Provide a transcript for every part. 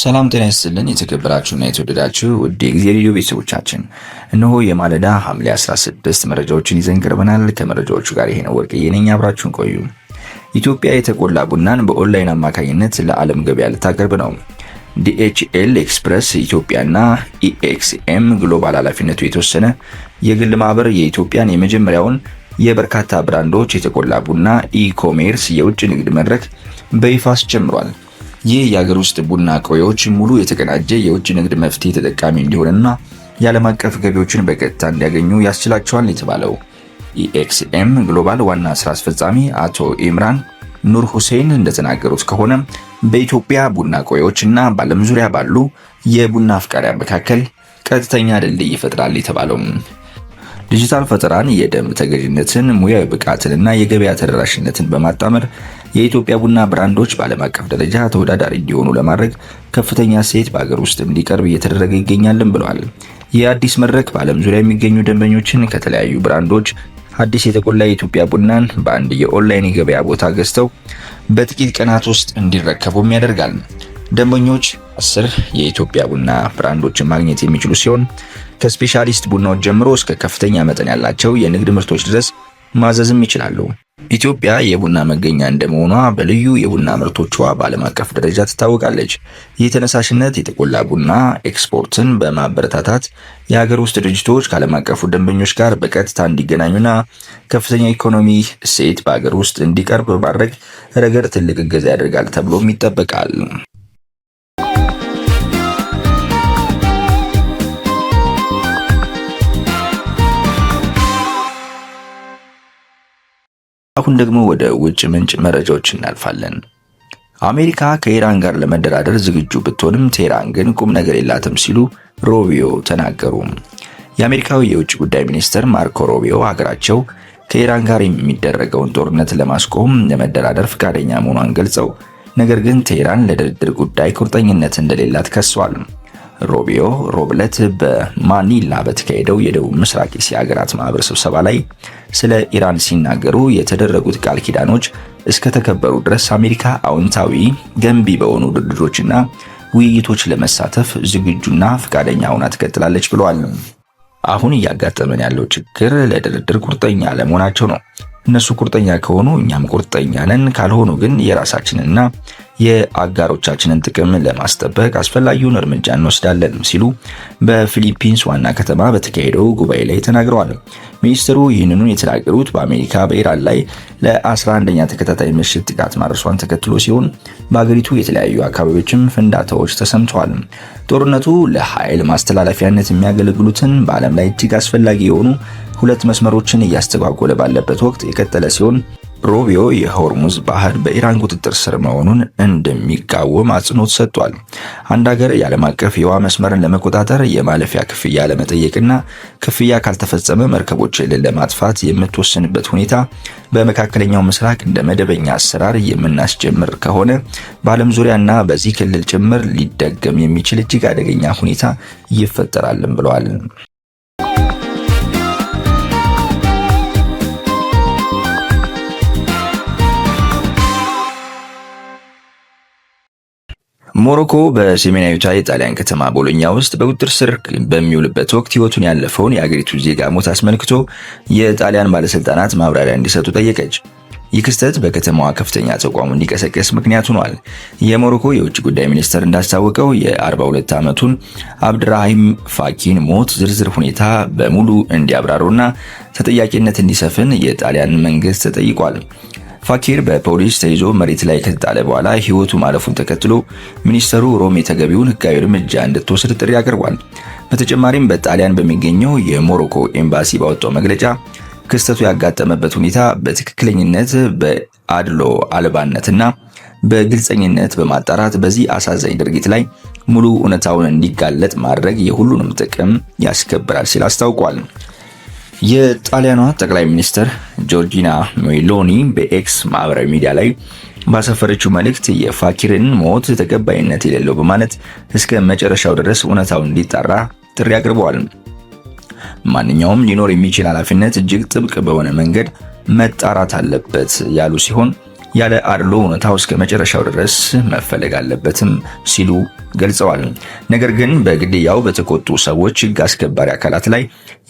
ሰላም ጤና ይስጥልን። የተከበራችሁና የተወደዳችሁ ውድ የጊዜ ሬዲዮ ቤተሰቦቻችን እነሆ የማለዳ ሐምሌ 16 መረጃዎችን ይዘን ቀርበናል። ከመረጃዎቹ ጋር ይሄ ነው ወርቅዬ ነኝ። አብራችሁን ቆዩ። ኢትዮጵያ የተቆላ ቡናን በኦንላይን አማካኝነት ለዓለም ገበያ ልታቀርብ ነው። ዲኤችኤል ኤክስፕረስ ኢትዮጵያና ኢኤክስኤም ግሎባል ኃላፊነቱ የተወሰነ የግል ማህበር የኢትዮጵያን የመጀመሪያውን የበርካታ ብራንዶች የተቆላ ቡና ኢኮሜርስ የውጭ ንግድ መድረክ በይፋ አስጀምሯል። ይህ የሀገር ውስጥ ቡና ቆዮች ሙሉ የተቀናጀ የውጭ ንግድ መፍትሄ ተጠቃሚ እንዲሆንና የዓለም አቀፍ ገቢዎችን በቀጥታ እንዲያገኙ ያስችላቸዋል የተባለው ኢኤክስኤም ግሎባል ዋና ስራ አስፈጻሚ አቶ ኢምራን ኑር ሁሴን እንደተናገሩት ከሆነ በኢትዮጵያ ቡና ቆዮችና በዓለም ዙሪያ ባሉ የቡና አፍቃሪያን መካከል ቀጥተኛ ድልድይ ይፈጥራል የተባለው ዲጂታል ፈጠራን፣ የደንብ ተገዥነትን፣ ሙያዊ ብቃትንና የገበያ ተደራሽነትን በማጣመር የኢትዮጵያ ቡና ብራንዶች በዓለም አቀፍ ደረጃ ተወዳዳሪ እንዲሆኑ ለማድረግ ከፍተኛ እሴት በአገር ውስጥ እንዲቀርብ እየተደረገ ይገኛልም ብለዋል። የአዲስ መድረክ በዓለም ዙሪያ የሚገኙ ደንበኞችን ከተለያዩ ብራንዶች አዲስ የተቆላ የኢትዮጵያ ቡናን በአንድ የኦንላይን የገበያ ቦታ ገዝተው በጥቂት ቀናት ውስጥ እንዲረከቡም ያደርጋል። ደንበኞች 10 የኢትዮጵያ ቡና ብራንዶችን ማግኘት የሚችሉ ሲሆን ከስፔሻሊስት ቡናዎች ጀምሮ እስከ ከፍተኛ መጠን ያላቸው የንግድ ምርቶች ድረስ ማዘዝም ይችላሉ። ኢትዮጵያ የቡና መገኛ እንደመሆኗ በልዩ የቡና ምርቶቿ በዓለም አቀፍ ደረጃ ትታወቃለች። ይህ ተነሳሽነት የተቆላ ቡና ኤክስፖርትን በማበረታታት የሀገር ውስጥ ድርጅቶች ከዓለም አቀፉ ደንበኞች ጋር በቀጥታ እንዲገናኙና ከፍተኛ ኢኮኖሚ እሴት በሀገር ውስጥ እንዲቀርብ በማድረግ ረገድ ትልቅ እገዛ ያደርጋል ተብሎም ይጠበቃል። አሁን ደግሞ ወደ ውጭ ምንጭ መረጃዎች እናልፋለን። አሜሪካ ከኢራን ጋር ለመደራደር ዝግጁ ብትሆንም ቴህራን ግን ቁም ነገር የላትም ሲሉ ሩቢዮ ተናገሩ። የአሜሪካው የውጭ ጉዳይ ሚኒስትር ማርኮ ሩቢዮ ሀገራቸው ከኢራን ጋር የሚደረገውን ጦርነት ለማስቆም ለመደራደር ፈቃደኛ መሆኗን ገልጸው ነገር ግን ቴህራን ለድርድር ጉዳይ ቁርጠኝነት እንደሌላት ከሷል። ሩቢዮ ሮብ ዕለት በማኒላ በተካሄደው የደቡብ ምስራቅ እስያ ሀገራት ማህበር ስብሰባ ላይ ስለ ኢራን ሲናገሩ የተደረጉት ቃል ኪዳኖች እስከተከበሩ ድረስ አሜሪካ አዎንታዊ ገንቢ በሆኑ ድርድሮችና ውይይቶች ለመሳተፍ ዝግጁና ፈቃደኛ ሆና ትቀጥላለች ብለዋል። አሁን እያጋጠመን ያለው ችግር ለድርድር ቁርጠኛ አለመሆናቸው ነው። እነሱ ቁርጠኛ ከሆኑ እኛም ቁርጠኛ ነን፣ ካልሆኑ ግን የራሳችንንና የአጋሮቻችንን ጥቅም ለማስጠበቅ አስፈላጊውን እርምጃ እንወስዳለን ሲሉ በፊሊፒንስ ዋና ከተማ በተካሄደው ጉባኤ ላይ ተናግረዋል። ሚኒስትሩ ይህንኑ የተናገሩት በአሜሪካ በኢራን ላይ ለ11ኛ ተከታታይ ምሽት ጥቃት ማድረሷን ተከትሎ ሲሆን በአገሪቱ የተለያዩ አካባቢዎችም ፍንዳታዎች ተሰምተዋል። ጦርነቱ ለኃይል ማስተላለፊያነት የሚያገለግሉትን በዓለም ላይ እጅግ አስፈላጊ የሆኑ 2 መስመሮችን እያስተጓጎለ ባለበት ወቅት የቀጠለ ሲሆን ሩቢዮ የሆርሙዝ ባህር በኢራን ቁጥጥር ስር መሆኑን እንደሚቃወም አጽንኦት ሰጥቷል። አንድ ሀገር የዓለም አቀፍ የውሃ መስመርን ለመቆጣጠር የማለፊያ ክፍያ ለመጠየቅና ክፍያ ካልተፈጸመ መርከቦችን ለማጥፋት የምትወስንበት ሁኔታ በመካከለኛው ምስራቅ እንደ መደበኛ አሰራር የምናስጀምር ከሆነ በዓለም ዙሪያና በዚህ ክልል ጭምር ሊደገም የሚችል እጅግ አደገኛ ሁኔታ ይፈጠራልም ብለዋል። ሞሮኮ በሰሜናዊቷ የጣሊያን ከተማ ቦሎኛ ውስጥ በቁጥጥር ስር በሚውልበት ወቅት ሕይወቱን ያለፈውን የአገሪቱ ዜጋ ሞት አስመልክቶ የጣሊያን ባለስልጣናት ማብራሪያ እንዲሰጡ ጠየቀች። ይህ ክስተት በከተማዋ ከፍተኛ ተቋሙ እንዲቀሰቀስ ምክንያት ሆኗል። የሞሮኮ የውጭ ጉዳይ ሚኒስቴር እንዳስታወቀው የ42 ዓመቱን አብድራሂም ፋኪን ሞት ዝርዝር ሁኔታ በሙሉ እንዲያብራሩና ተጠያቂነት እንዲሰፍን የጣሊያን መንግስት ጠይቋል። ፋኪር በፖሊስ ተይዞ መሬት ላይ ከተጣለ በኋላ ሕይወቱ ማለፉን ተከትሎ ሚኒስተሩ ሮም የተገቢውን ሕጋዊ እርምጃ እንድትወስድ ጥሪ አቅርቧል። በተጨማሪም በጣሊያን በሚገኘው የሞሮኮ ኤምባሲ ባወጣው መግለጫ ክስተቱ ያጋጠመበት ሁኔታ በትክክለኝነት በአድሎ አልባነትና በግልጸኝነት በማጣራት በዚህ አሳዛኝ ድርጊት ላይ ሙሉ እውነታውን እንዲጋለጥ ማድረግ የሁሉንም ጥቅም ያስከብራል ሲል አስታውቋል። የጣሊያኗ ጠቅላይ ሚኒስትር ጆርጂና ሜሎኒ በኤክስ ማህበራዊ ሚዲያ ላይ ባሰፈረችው መልእክት የፋኪርን ሞት ተቀባይነት የሌለው በማለት እስከ መጨረሻው ድረስ እውነታው እንዲጣራ ጥሪ አቅርበዋል። ማንኛውም ሊኖር የሚችል ኃላፊነት እጅግ ጥብቅ በሆነ መንገድ መጣራት አለበት ያሉ ሲሆን ያለ አድሎ እውነታው እስከ መጨረሻው ድረስ መፈለግ አለበትም ሲሉ ገልጸዋል። ነገር ግን በግድያው በተቆጡ ሰዎች ሕግ አስከባሪ አካላት ላይ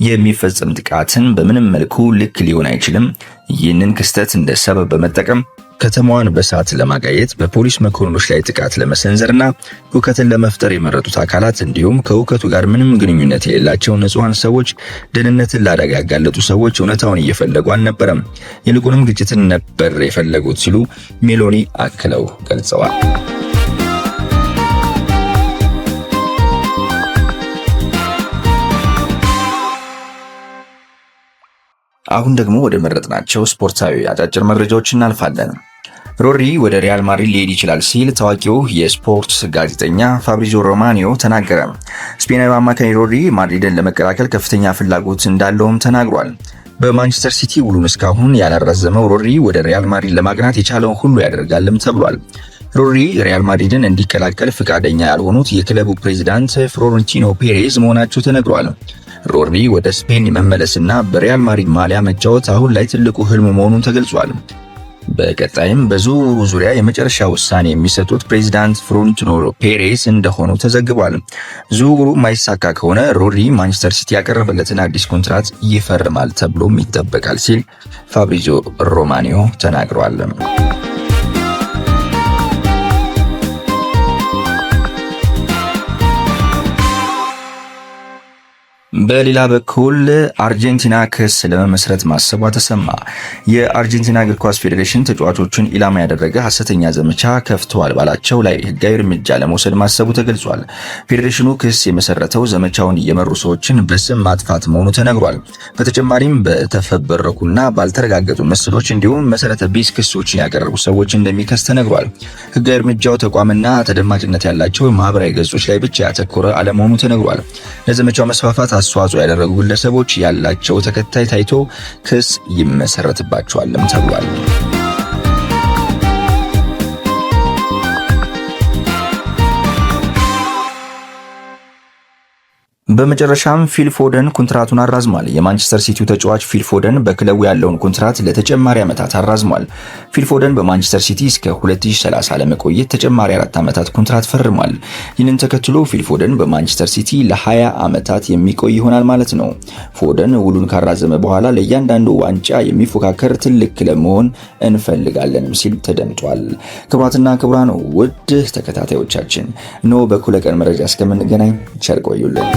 የሚፈጸም ጥቃትን በምንም መልኩ ልክ ሊሆን አይችልም። ይህንን ክስተት እንደ ሰበብ በመጠቀም ከተማዋን በእሳት ለማጋየት በፖሊስ መኮንኖች ላይ ጥቃት ለመሰንዘርና ሁከትን ለመፍጠር የመረጡት አካላት እንዲሁም ከሁከቱ ጋር ምንም ግንኙነት የሌላቸው ንጹሃን ሰዎች ደህንነትን ለአደጋ ያጋለጡ ሰዎች እውነታውን እየፈለጉ አልነበረም፣ ይልቁንም ግጭትን ነበር የፈለጉት ሲሉ ሜሎኒ አክለው ገልጸዋል። አሁን ደግሞ ወደ መረጥናቸው ስፖርታዊ አጫጭር መረጃዎች እናልፋለን። ሮድሪ ወደ ሪያል ማድሪድ ሊሄድ ይችላል ሲል ታዋቂው የስፖርት ጋዜጠኛ ፋብሪዚዮ ሮማኒዮ ተናገረ። ስፔናዊ አማካኝ ሮድሪ ማድሪድን ለመቀላቀል ከፍተኛ ፍላጎት እንዳለውም ተናግሯል። በማንቸስተር ሲቲ ውሉን እስካሁን ያላራዘመው ሮድሪ ወደ ሪያል ማድሪድ ለማቅናት የቻለውን ሁሉ ያደርጋልም ተብሏል። ሮድሪ ሪያል ማድሪድን እንዲቀላቀል ፍቃደኛ ያልሆኑት የክለቡ ፕሬዚዳንት ፍሎሬንቲኖ ፔሬዝ መሆናቸው ተነግሯል። ሮድሪ ወደ ስፔን መመለስና በሪያል ማድሪድ ማሊያ መጫወት አሁን ላይ ትልቁ ህልሙ መሆኑን ተገልጿል። በቀጣይም በዝውውሩ ዙሪያ የመጨረሻ ውሳኔ የሚሰጡት ፕሬዚዳንት ፍሎሬንቲኖ ፔሬዝ እንደሆኑ ተዘግቧል። ዝውውሩ ማይሳካ ከሆነ ሮድሪ ማንቸስተር ሲቲ ያቀረበለትን አዲስ ኮንትራት ይፈርማል ተብሎም ይጠበቃል ሲል ፋብሪዚዮ ሮማኒዮ ተናግሯል። በሌላ በኩል አርጀንቲና ክስ ለመመስረት ማሰቧ ተሰማ። የአርጀንቲና እግር ኳስ ፌዴሬሽን ተጫዋቾችን ኢላማ ያደረገ ሐሰተኛ ዘመቻ ከፍተዋል ባላቸው ላይ ህጋዊ እርምጃ ለመውሰድ ማሰቡ ተገልጿል። ፌዴሬሽኑ ክስ የመሰረተው ዘመቻውን የመሩ ሰዎችን በስም ማጥፋት መሆኑ ተነግሯል። በተጨማሪም በተፈበረኩና ባልተረጋገጡ ምስሎች እንዲሁም መሰረተ ቢስ ክሶችን ያቀረቡ ሰዎች እንደሚከስ ተነግሯል። ህጋዊ እርምጃው ተቋምና ተደማጭነት ያላቸው ማህበራዊ ገጾች ላይ ብቻ ያተኮረ አለመሆኑ ተነግሯል። ለዘመቻው መስፋፋት አስተዋጽኦ ያደረጉ ግለሰቦች ያላቸው ተከታይ ታይቶ ክስ ይመሰረትባቸዋልም ተብሏል። በመጨረሻም ፊል ፎደን ኮንትራቱን አራዝሟል። የማንቸስተር ሲቲው ተጫዋች ፊል ፎደን በክለቡ ያለውን ኮንትራት ለተጨማሪ ዓመታት አራዝሟል። ፊል ፎደን በማንቸስተር ሲቲ እስከ 2030 ለመቆየት ተጨማሪ 4 ዓመታት ኮንትራት ፈርሟል። ይህንን ተከትሎ ፊል ፎደን በማንቸስተር ሲቲ ለ20 ዓመታት የሚቆይ ይሆናል ማለት ነው። ፎደን ውሉን ካራዘመ በኋላ ለእያንዳንዱ ዋንጫ የሚፎካከር ትልቅ ክለብ መሆን እንፈልጋለንም ሲል ተደምጧል። ክቡራትና ክቡራን ውድ ተከታታዮቻችን እነሆ በኩለ ቀን መረጃ እስከምንገናኝ ቸር ቆዩልን።